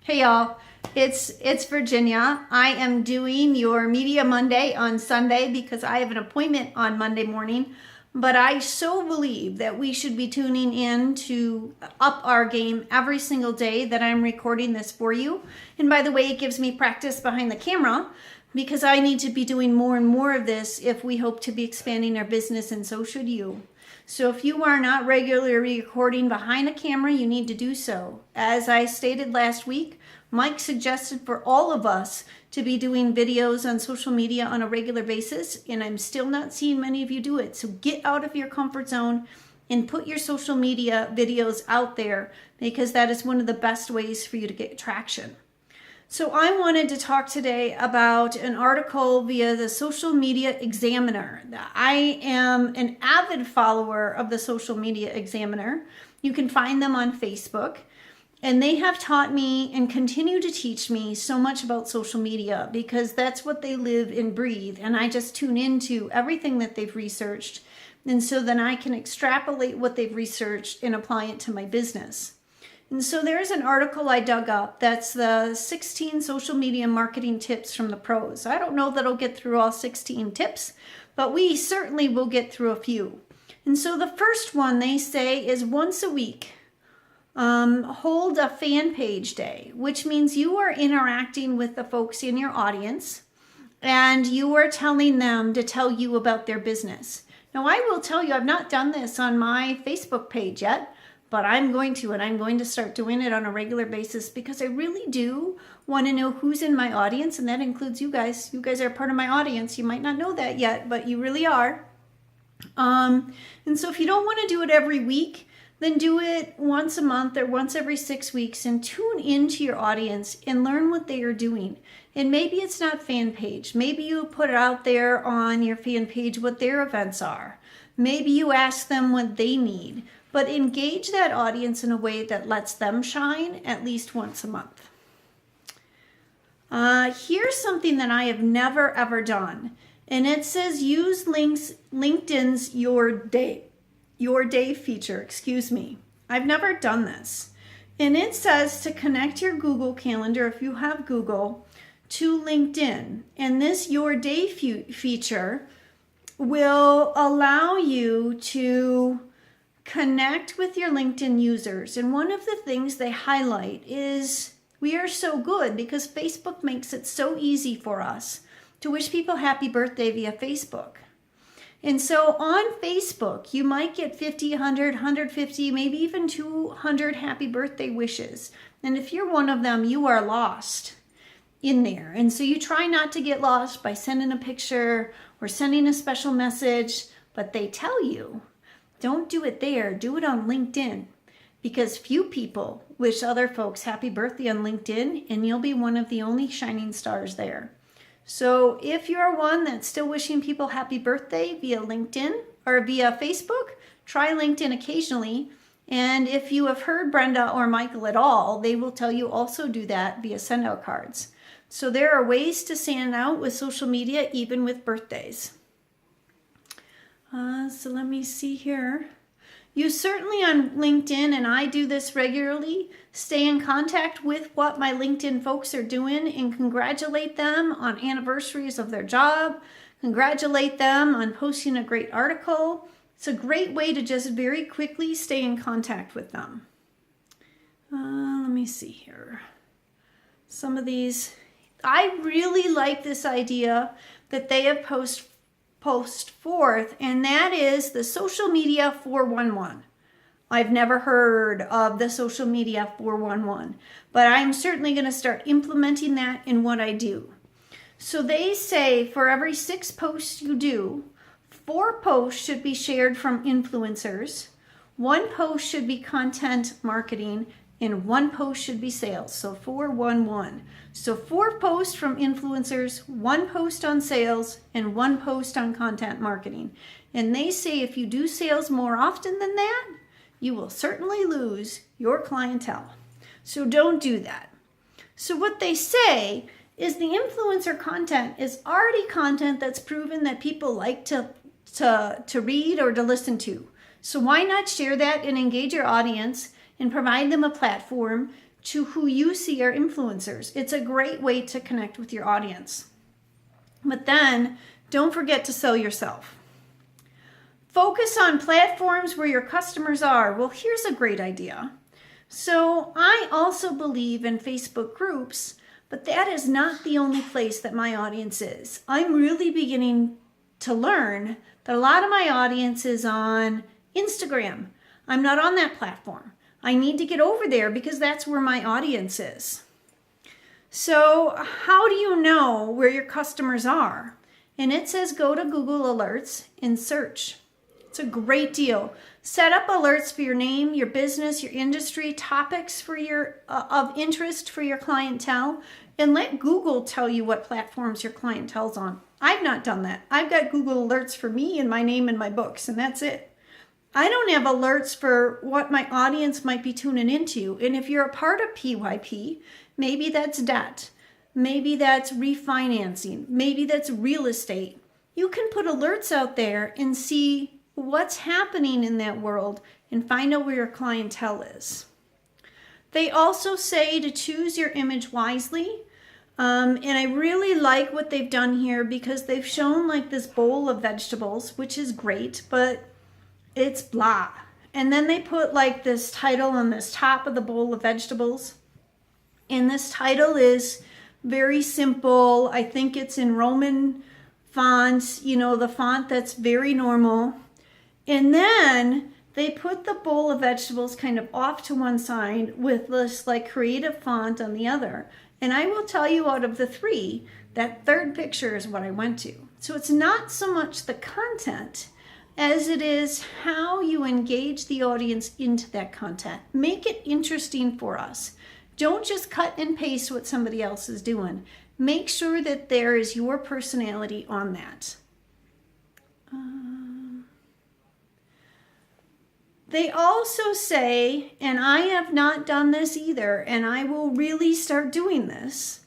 Hey y'all, it's Virginia. I am doing your Media Monday on Sunday because I have an appointment on Monday morning. But I so believe that we should be tuning in to up our game every single day that I'm recording this for you. And by the way, it gives me practice behind the camera because I need to be doing more and more of this if we hope to be expanding our business, and so should you. So if you are not regularly recording behind a camera, you need to do so. As I stated last week, Mike suggested for all of us to be doing videos on social media on a regular basis, and I'm still not seeing many of you do it. So get out of your comfort zone and put your social media videos out there, because that is one of the best ways for you to get traction. So I wanted to talk today about an article via the Social Media Examiner. I am an avid follower of the Social Media Examiner. You can find them on Facebook. And they have taught me and continue to teach me so much about social media because that's what they live and breathe. And I just tune into everything that they've researched. And so then I can extrapolate what they've researched and apply it to my business. And so there's an article I dug up that's the 16 social media marketing tips from the pros. I don't know that I'll get through all 16 tips, but we certainly will get through a few. And so the first one they say is once a week. Hold a fan page day, which means you are interacting with the folks in your audience and you are telling them to tell you about their business. Now, I will tell you, I've not done this on my Facebook page yet, but I'm going to, and I'm going to start doing it on a regular basis because I really do want to know who's in my audience, and that includes you guys. You guys are part of my audience. You might not know that yet, but you really are. And so if you don't want to do it every week, then do it once a month or once every 6 weeks and tune into your audience and learn what they are doing. And maybe it's not fan page. Maybe you put out there on your fan page what their events are. Maybe you ask them what they need, but engage that audience in a way that lets them shine at least once a month. Here's something that I have never ever done. And it says use LinkedIn's Your Day feature, I've never done this. And it says to connect your Google Calendar, if you have Google, to LinkedIn. And this Your Day feature will allow you to connect with your LinkedIn users. And one of the things they highlight is we are so good because Facebook makes it so easy for us to wish people happy birthday via Facebook. And so on Facebook, you might get 50, 100, 150, maybe even 200 happy birthday wishes. And if you're one of them, you are lost in there. And so you try not to get lost by sending a picture or sending a special message, but they tell you, don't do it there, do it on LinkedIn. Because few people wish other folks happy birthday on LinkedIn, and you'll be one of the only shining stars there. So if you're one that's still wishing people happy birthday via LinkedIn or via Facebook, try LinkedIn occasionally. And if you have heard Brenda or Michael at all, they will tell you also do that via send out cards. So there are ways to stand out with social media, even with birthdays. So let me see here. You certainly on LinkedIn, and I do this regularly, stay in contact with what my LinkedIn folks are doing and congratulate them on anniversaries of their job, congratulate them on posting a great article. It's a great way to just very quickly stay in contact with them. Let me see here. Some of these, I really like this idea that they have post forth, and that is the Social Media 411. I've never heard of the Social Media 411, but I'm certainly going to start implementing that in what I do. So they say for every 6 posts you do, 4 posts should be shared from influencers, 1 post should be content marketing, and 1 post should be sales. So 411. So 4 posts from influencers, 1 post on sales, and 1 post on content marketing. And they say if you do sales more often than that, you will certainly lose your clientele. So don't do that. So what they say is the influencer content is already content that's proven that people like to read or to listen to. So why not share that and engage your audience and provide them a platform to who you see are influencers. It's a great way to connect with your audience. But then don't forget to sell yourself. Focus on platforms where your customers are. Well, here's a great idea. So I also believe in Facebook groups, but that is not the only place that my audience is. I'm really beginning to learn that a lot of my audience is on Instagram. I'm not on that platform. I need to get over there because that's where my audience is. So how do you know where your customers are? And it says go to Google Alerts and search. It's a great deal. Set up alerts for your name, your business, your industry, topics for your of interest for your clientele, and let Google tell you what platforms your clientele's on. I've not done that. I've got Google Alerts for me and my name and my books, and that's it. I don't have alerts for what my audience might be tuning into. And if you're a part of PYP, maybe that's debt. Maybe that's refinancing. Maybe that's real estate. You can put alerts out there and see what's happening in that world and find out where your clientele is. They also say to choose your image wisely. And I really like what they've done here because they've shown like this bowl of vegetables, which is great, but it's blah. And then they put like this title on this top of the bowl of vegetables. And this title is very simple. I think it's in Roman fonts, the font that's very normal. And then they put the bowl of vegetables kind of off to one side with this like creative font on the other. And I will tell you, out of the three, that third picture is what I went to. So it's not so much the content as it is how you engage the audience into that content. Make it interesting for us. Don't just cut and paste what somebody else is doing. Make sure that there is your personality on that. They also say, and I have not done this either, and I will really start doing this,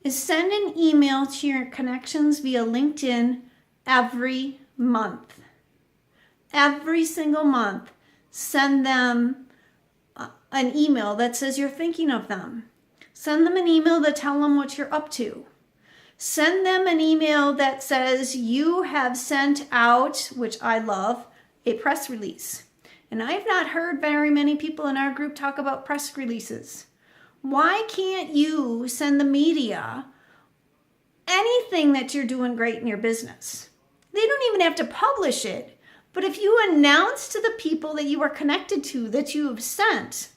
is send an email to your connections via LinkedIn every month. Every single month, send them an email that says you're thinking of them. Send them an email to tell them what you're up to. Send them an email that says you have sent out, which I love, a press release. And I've not heard very many people in our group talk about press releases. Why can't you send the media anything that you're doing great in your business? They don't even have to publish it. But if you announce to the people that you are connected to that you have sent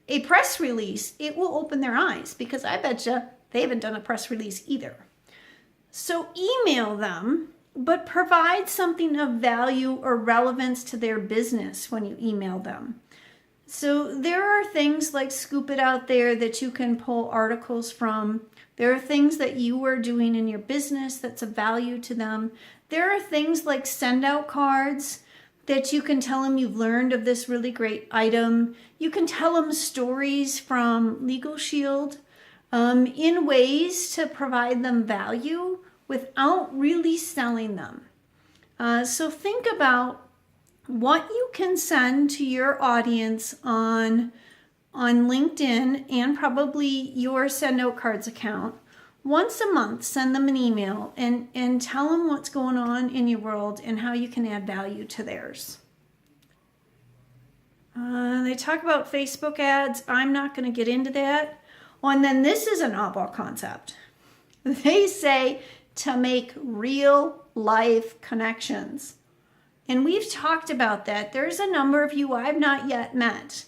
a press release, it will open their eyes, because I bet you they haven't done a press release either. So email them, but provide something of value or relevance to their business when you email them. So there are things like Scoop It out there that you can pull articles from. There are things that you are doing in your business that's of value to them. There are things like send out cards that you can tell them you've learned of this really great item. You can tell them stories from Legal Shield in ways to provide them value without really selling them. So think about what you can send to your audience on LinkedIn and probably your Send Out Cards account. Once a month, send them an email and tell them what's going on in your world and how you can add value to theirs. They talk about Facebook ads. I'm not going to get into that. Oh, and then this is a novel concept. They say to make real life connections. And we've talked about that. There's a number of you I've not yet met,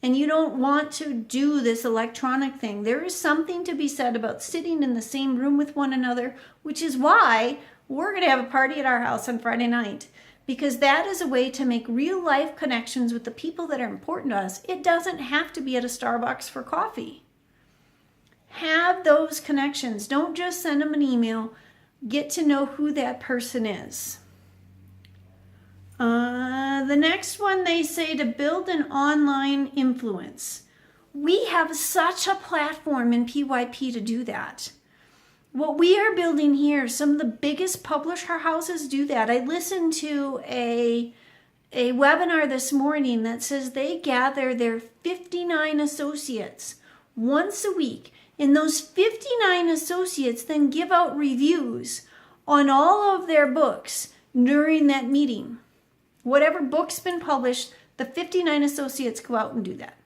and you don't want to do this electronic thing. There is something to be said about sitting in the same room with one another, which is why we're going to have a party at our house on Friday night, because that is a way to make real life connections with the people that are important to us. It doesn't have to be at a Starbucks for coffee. Have those connections. Don't just send them an email. Get to know who that person is. The next one, they say to build an online influence. We have such a platform in PYP to do that. What we are building here, some of the biggest publisher houses do that. I listened to a webinar this morning that says they gather their 59 associates once a week, and those 59 associates then give out reviews on all of their books during that meeting. Whatever book's been published, the 59 associates go out and do that.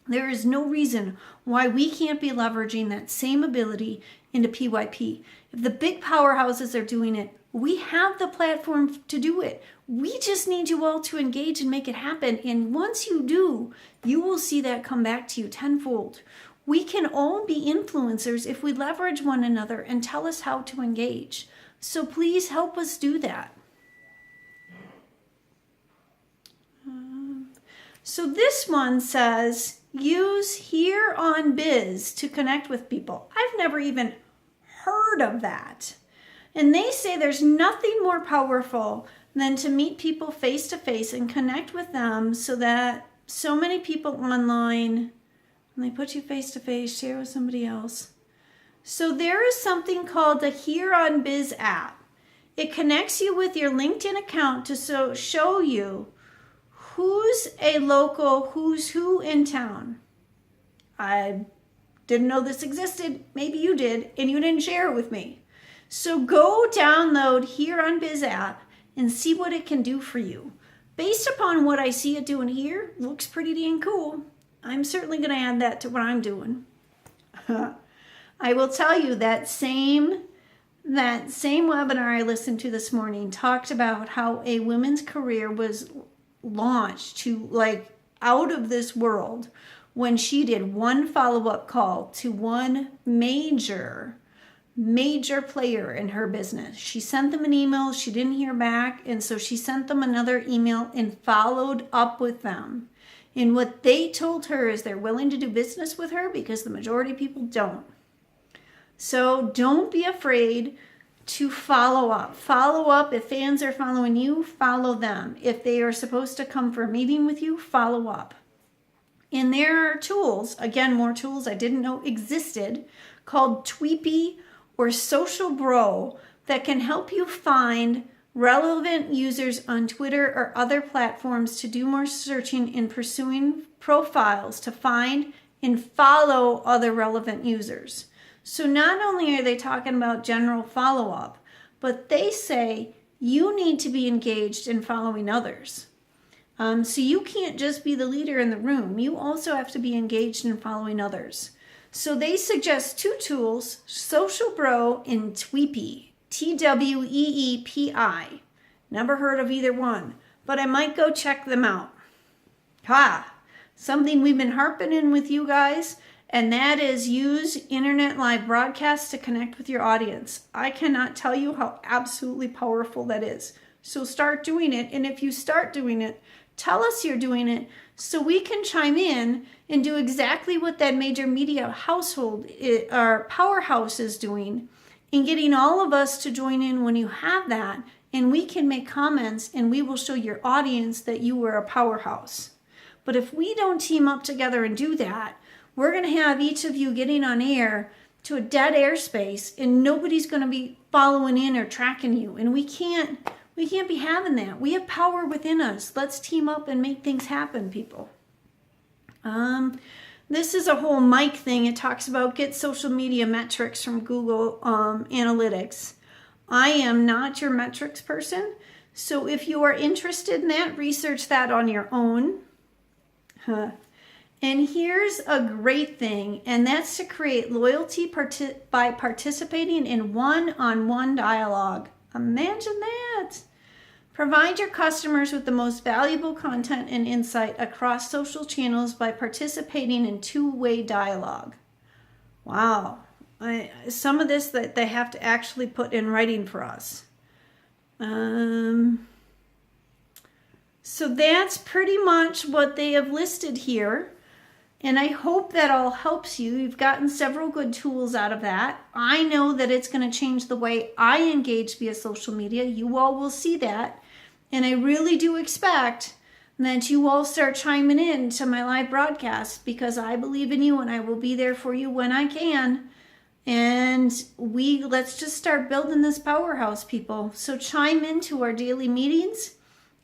There is no reason why we can't be leveraging that same ability into PYP. If the big powerhouses are doing it, we have the platform to do it. We just need you all to engage and make it happen. And once you do, you will see that come back to you tenfold. We can all be influencers if we leverage one another and tell us how to engage. So please help us do that. So this one says, use Here on Biz to connect with people. I've never even heard of that. And they say there's nothing more powerful than to meet people face to face and connect with them, so that so many people online, when they put you face to face, share with somebody else. So there is something called the Here on Biz app. It connects you with your LinkedIn account to show you who's a local, who's who in town. I didn't know this existed. Maybe you did, and you didn't share it with me. So go download Here on Biz app and see what it can do for you. Based upon what I see it doing here, looks pretty dang cool. I'm certainly going to add that to what I'm doing. I will tell you that same webinar I listened to this morning talked about how a women's career was launched to like out of this world when she did one follow-up call to one major player in her business. She sent them an email, she didn't hear back, and so she sent them another email and followed up with them. And what they told her is they're willing to do business with her because the majority of people don't. So don't be afraid to follow up. Follow up. If fans are following you, follow them. If they are supposed to come for a meeting with you, follow up. And there are tools, again, more tools I didn't know existed, called Tweepy or Social Bro, that can help you find relevant users on Twitter or other platforms to do more searching and pursuing profiles to find and follow other relevant users. So not only are they talking about general follow-up, but they say you need to be engaged in following others. So you can't just be the leader in the room. You also have to be engaged in following others. So they suggest two tools, Social Bro and Tweepy, Tweepi. Never heard of either one, but I might go check them out. Something we've been harping in with you guys, and that is use internet live broadcasts to connect with your audience. I cannot tell you how absolutely powerful that is. So start doing it, and if you start doing it, tell us you're doing it so we can chime in and do exactly what that major media household or powerhouse is doing, and getting all of us to join in when you have that, and we can make comments and we will show your audience that you were a powerhouse. But if we don't team up together and do that, we're going to have each of you getting on air to a dead airspace, and nobody's going to be following in or tracking you. And we can't be having that. We have power within us. Let's team up and make things happen, people. This is a whole mic thing. It talks about get social media metrics from Google Analytics. I am not your metrics person. So if you are interested in that, research that on your own. And here's a great thing, and that's to create loyalty by participating in one-on-one dialogue. Imagine that. Provide your customers with the most valuable content and insight across social channels by participating in two-way dialogue. Wow. Some of this that they have to actually put in writing for us. So that's pretty much what they have listed here. And I hope that all helps you. You've gotten several good tools out of that. I know that it's going to change the way I engage via social media. You all will see that. And I really do expect that you all start chiming in to my live broadcast, because I believe in you and I will be there for you when I can. And let's just start building this powerhouse, people. So chime into our daily meetings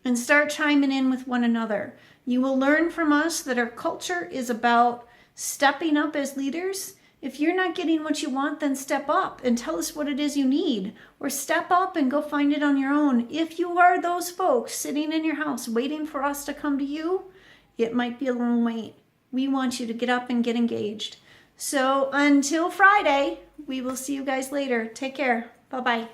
and start chiming in with one another. You will learn from us that our culture is about stepping up as leaders. If you're not getting what you want, then step up and tell us what it is you need, or step up and go find it on your own. If you are those folks sitting in your house waiting for us to come to you, it might be a long wait. We want you to get up and get engaged. So until Friday, we will see you guys later. Take care. Bye-bye.